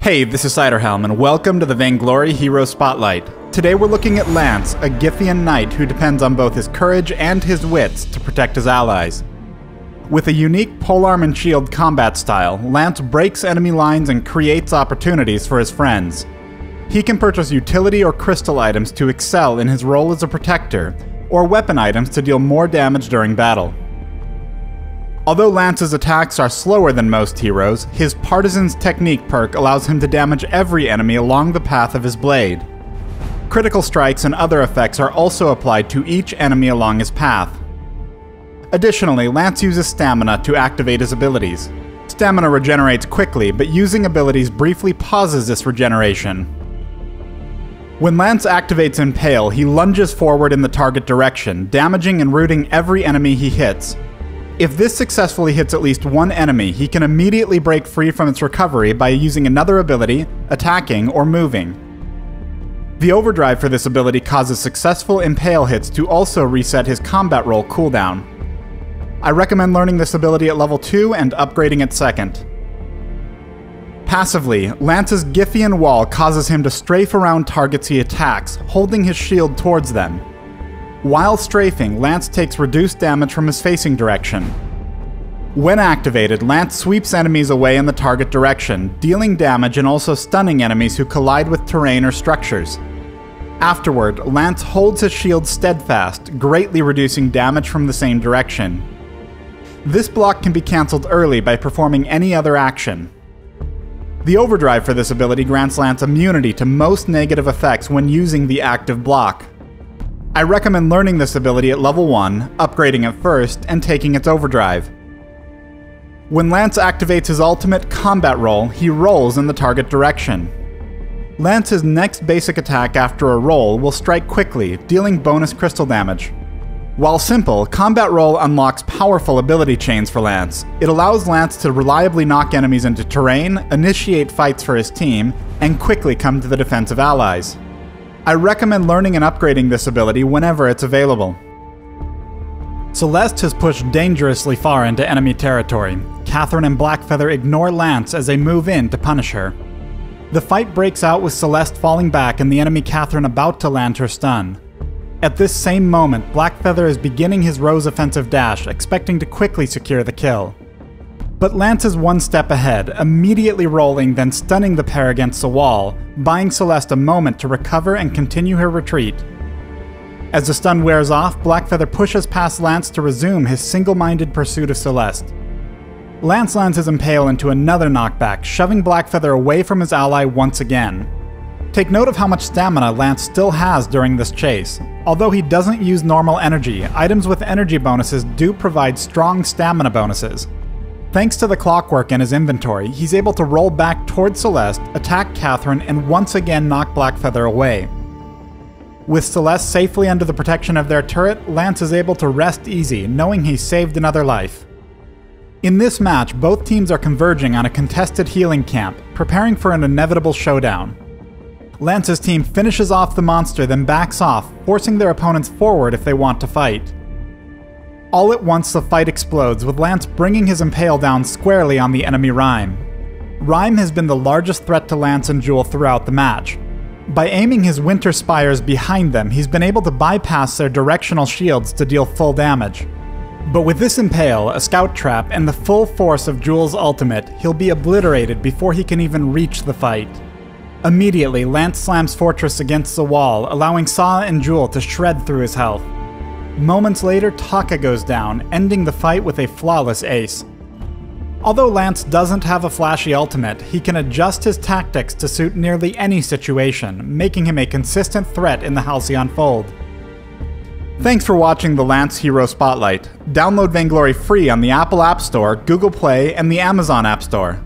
Hey, this is Ciderhelm, and welcome to the Vainglory Hero Spotlight. Today we're looking at Lance, a Gythian knight who depends on both his courage and his wits to protect his allies. With a unique polearm and shield combat style, Lance breaks enemy lines and creates opportunities for his friends. He can purchase utility or crystal items to excel in his role as a protector, or weapon items to deal more damage during battle. Although Lance's attacks are slower than most heroes, his Partisan's technique perk allows him to damage every enemy along the path of his blade. Critical strikes and other effects are also applied to each enemy along his path. Additionally, Lance uses stamina to activate his abilities. Stamina regenerates quickly, but using abilities briefly pauses this regeneration. When Lance activates Impale, he lunges forward in the target direction, damaging and rooting every enemy he hits. If this successfully hits at least one enemy, he can immediately break free from its recovery by using another ability, attacking, or moving. The overdrive for this ability causes successful Impale hits to also reset his combat roll cooldown. I recommend learning this ability at level 2 and upgrading it second. Passively, Lance's Gythian wall causes him to strafe around targets he attacks, holding his shield towards them. While strafing, Lance takes reduced damage from his facing direction. When activated, Lance sweeps enemies away in the target direction, dealing damage and also stunning enemies who collide with terrain or structures. Afterward, Lance holds his shield steadfast, greatly reducing damage from the same direction. This block can be cancelled early by performing any other action. The overdrive for this ability grants Lance immunity to most negative effects when using the active block. I recommend learning this ability at level 1, upgrading it first, and taking its overdrive. When Lance activates his ultimate combat roll, he rolls in the target direction. Lance's next basic attack after a roll will strike quickly, dealing bonus crystal damage. While simple, combat roll unlocks powerful ability chains for Lance. It allows Lance to reliably knock enemies into terrain, initiate fights for his team, and quickly come to the defense of allies. I recommend learning and upgrading this ability whenever it's available. Celeste has pushed dangerously far into enemy territory. Catherine and Blackfeather ignore Lance as they move in to punish her. The fight breaks out with Celeste falling back and the enemy Catherine about to land her stun. At this same moment, Blackfeather is beginning his Rose offensive dash, expecting to quickly secure the kill. But Lance is one step ahead, immediately rolling, then stunning the pair against the wall, buying Celeste a moment to recover and continue her retreat. As the stun wears off, Blackfeather pushes past Lance to resume his single-minded pursuit of Celeste. Lance lands his Impale into another knockback, shoving Blackfeather away from his ally once again. Take note of how much stamina Lance still has during this chase. Although he doesn't use normal energy, items with energy bonuses do provide strong stamina bonuses. Thanks to the clockwork in his inventory, he's able to roll back towards Celeste, attack Catherine, and once again knock Blackfeather away. With Celeste safely under the protection of their turret, Lance is able to rest easy, knowing he's saved another life. In this match, both teams are converging on a contested healing camp, preparing for an inevitable showdown. Lance's team finishes off the monster, then backs off, forcing their opponents forward if they want to fight. All at once, the fight explodes, with Lance bringing his Impale down squarely on the enemy Rhyme. Rhyme has been the largest threat to Lance and Jewel throughout the match. By aiming his Winter Spires behind them, he's been able to bypass their directional shields to deal full damage. But with this Impale, a scout trap, and the full force of Jewel's ultimate, he'll be obliterated before he can even reach the fight. Immediately, Lance slams Fortress against the wall, allowing Saw and Jewel to shred through his health. Moments later, Taka goes down, ending the fight with a flawless ace. Although Lance doesn't have a flashy ultimate, he can adjust his tactics to suit nearly any situation, making him a consistent threat in the Halcyon Fold. Thanks for watching the Lance Hero Spotlight. Download Vainglory free on the Apple App Store, Google Play, and the Amazon App Store.